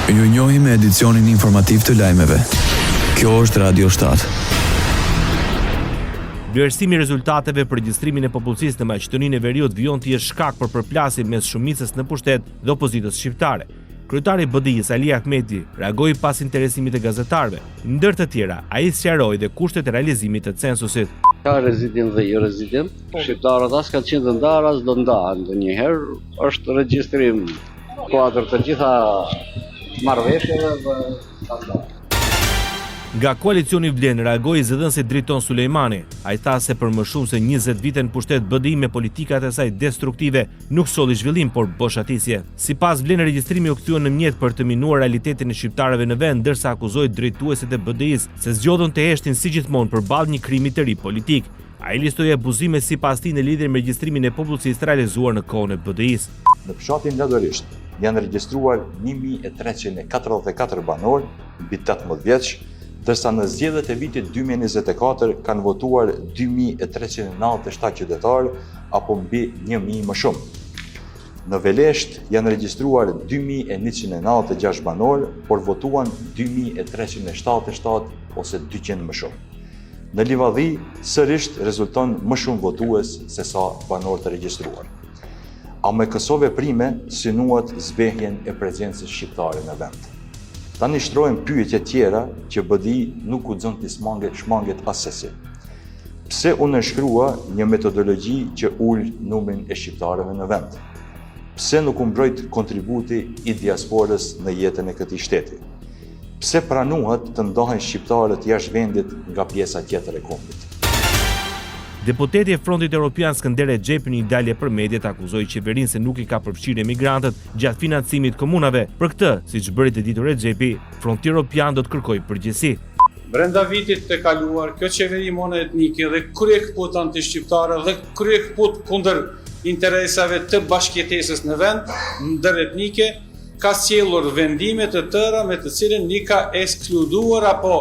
Ju njohim me edicionin informativ të lajmeve. Kjo është Radio 7. Vlerësimi i rezultateve për regjistrimin e popullsisë në Maqedoninë e Veriut vijon të jetë shkak për përplasje mes shumicës në pushtet dhe opozitës shqiptare. Kryetari i BDI-s Ali Ahmeti reagoi pas interesimit të gazetarëve. Ndër të tjera, ai sqaroi dhe kushtet e realizimit të censusit. Ka rezident dhe jo rezident. Shqiptarët as kanë qenë të ndarë, as do ndahen. Ndonjëherë është regjistrim kuadër të gjitha marrëveshjeve dhe standarde. Nga koalicioni Vlen reagoi zëdhënësi Driton Sulejmani. Ai tha se për më shumë se 20 vite në pushtet BDI me politikat e saj destruktive nuk solli zhvillim, por boshatisje. Sipas Vlen, regjistrimi u kthye në mjet për të minuar realitetin e shqiptarëve në vend, ndërsa akuzoi drejtuesit e BDI-s se zgjodhën të heshtin si gjithmonë përballë një krimi të ri politik. Ai listoi abuzime sipas tij në lidhje me regjistrimin e popullsisë realizuar në kohën e BDI-s. Në fshatin Ladorisht janë regjistruar 1344 banorë mbi 18 vjeç, dërsa në zgjedhjet e vitit 2024 kanë votuar 2397 qytetarë apo mbi 1000 më shumë. Në Velesht janë regjistruar 2196 banorë, por votuan 2377 ose 200 më shumë. Në Livadhi sërish rezulton më shumë votues se sa banorë të regjistruar. A me këso veprime synuat zbehjen e prezencës shqiptare në vend. Tani shtrojnë pyetje tjera që BDI nuk guxon të shmanget asesi. Pse u nënshkrua një metodologji që ul numrin e shqiptarëve në vend? Pse nuk u mbrojt kontributi i diasporës në jetën e këtij shteti? Pse pranuat të ndahen shqiptarët jashtë vendit nga pjesa tjetër e kombit? Deputeti e Frontit Evropian Skënder Xhepi në një dalje për mediat akuzoi qeverinë se nuk i ka përfshirë emigrantët gjatë financimit komunave. Për këtë, siç bëri të ditur Xhepi, Fronti Evropian do të kërkojë përgjegjësi. Brenda vitit të kaluar, kjo qeveri monoetnike dhe kryekëput anti-shqiptare dhe kryekëput kundër interesave të bashkëjetesës në vend, ndëretnike, ka sjellur vendime të tëra me të cilën i ka ekskluduar apo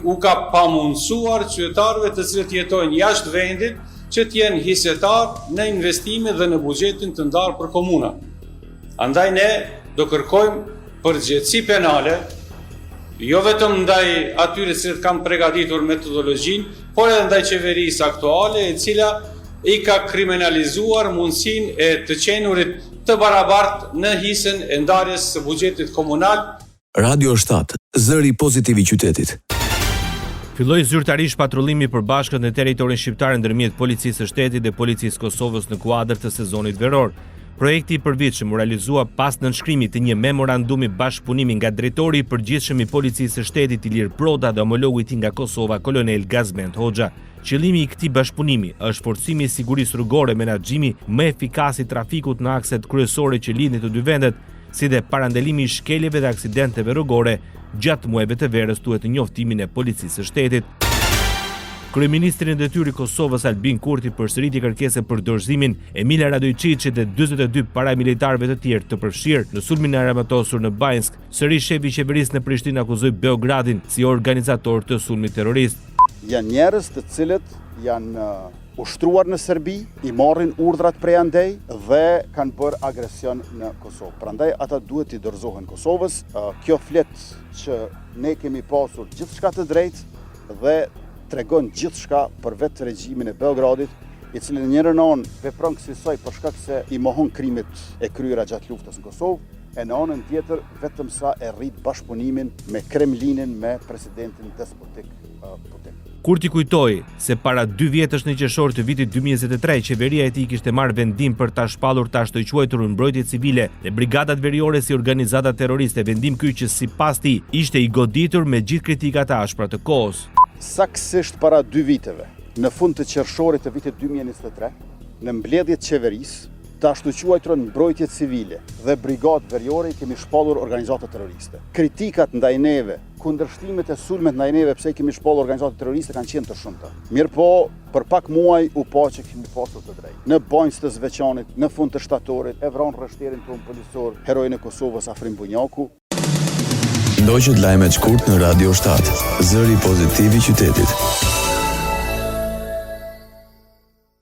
u ka pamundsuar qytetarëve të cilët jetojnë jashtë vendit që të jenë hisetar në investime dhe në buxhetin të ndarë për komuna. Andaj ne do kërkojmë përgjegjësi penale, jo vetëm ndaj atyre që kanë përgatitur metodologjinë, por edhe ndaj qeverisë aktuale, e cila i ka kriminalizuar mundësinë e të qenurit të barabartë në hisën e ndarjes së buxhetit komunal. Radio 7, zëri pozitiv i qytetit. Filloi zyrtarisht patrullimi i përbashkët në territorin shqiptar ndërmjet Policisë së Shtetit dhe Policisë Kosovës në kuadër të sezonit veror. Projekti i përvitshëm u realizua pas nënshkrimit të një memorandumi bashkëpunimi nga drejtori i përgjithshëm i Policisë së Shtetit Ilir Broda dhe homologu i tij nga Kosova, Kolonel Gazment Hoxha. Qëllimi i këtij bashkëpunimi është forcimi i sigurisë rrugore, menaxhimi më efikas i trafikut në akset kryesore që lidhin të dy vendet, si dhe parandelimi i shkeljeve dhe aksidenteve rrugore gjatë muajve të verës, thuhet në njoftimin e Policisë së Shtetit. Kryeministri në detyrë i Kosovës Albin Kurti përsëriti kërkesën për dorëzimin e Emila Radojçiçit dhe 42 paramilitarëve të tjerë të përfshirë në sulmin e armatosur në Bajnsk. Sërish shefi i qeverisë në Prishtinë akuzoi Beogradin si organizator të sulmit terrorist. Janë njerëz të cilët janë ushtruar në Serbi, i marrin urdhrat prej andej dhe kanë bërë agresion në Kosovë. Prandaj ata duhet i dorëzohen Kosovës. Kjo flet që ne kemi pasur gjithçka të drejtë dhe tregon gjithçka për vetë regjimin e Beogradit, i cili në njërin anë vepron kësaj për shkak se i mohon krimet e kryera gjatë luftës në Kosovë, e në anën tjetër vetëm sa e rrit bashkëpunimin me Kremlinin, me presidentin despotik Putin. Kurti kujtoi se para 2 vjetësh në qershor të vitit 2023 qeveria e tij kishte marrë vendim për ta shpallur tash të quajtur mbrojtje civile dhe brigadat veriore si organizata terroriste, vendim ky që sipas tij ishte i goditur me gjithë kritikat e ashpra të kohës. Saktësisht para 2 viteve, në fund të qershorit të vitit 2023, në mbledhjet qeverisë, të ashtu quajtur mbrojtje civile dhe brigadë veriore kemi shpallur organizata terroriste. Kritikat ndaj neve, kundërshtimet e sulmet ndaj neve pse kemi shpallur organizata terroriste kanë qenë të shumta. Mirë po, për pak muaj u pa që kemi pasur të drejtë. Në Bajnsk të Zveçanit, në fund të shtatorit, e vran rreshterin tonë policor, heroin e Kosovës Afrim Bunjaku. Ndoqët lajmet shkurt në Radio 7, zëri pozitiv i qytetit.